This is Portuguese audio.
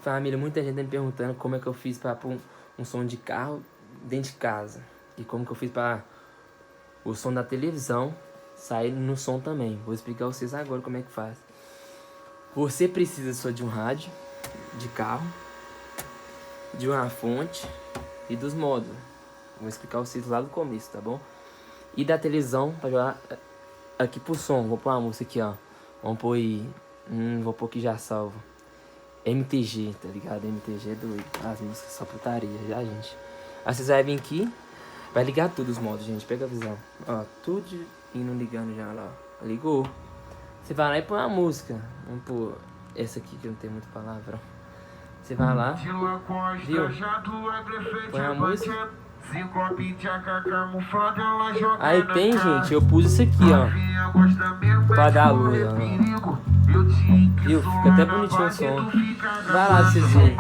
Família, muita gente tá me perguntando como é que eu fiz pra pôr um som de carro dentro de casa. E como que eu fiz pra o som da televisão sair no som também. Vou explicar a vocês agora como é que faz. Você precisa só de um rádio de carro, de uma fonte e dos módulos. Vou explicar a vocês lá do começo, tá bom? E da televisão pra jogar aqui pro som. Vou pôr uma música aqui, ó. Vamos pôr aí. Vou pôr aqui já salvo. MTG, tá ligado? MTG é doido. As músicas só putaria já, gente. Aí vocês vão vir aqui. Vai ligar tudo os modos, gente. Pega a visão. Ó, tudo indo ligando já lá. Ó. Ligou. Você vai lá e põe uma música. Vamos pôr essa aqui que não tem muito palavrão. Você vai lá. Viu? Põe a música. Aí tem, gente. Eu pus isso aqui, ó. Pra dar luz, ó. Viu? Fica até bonitinho o som. Vai lá, vocês verem.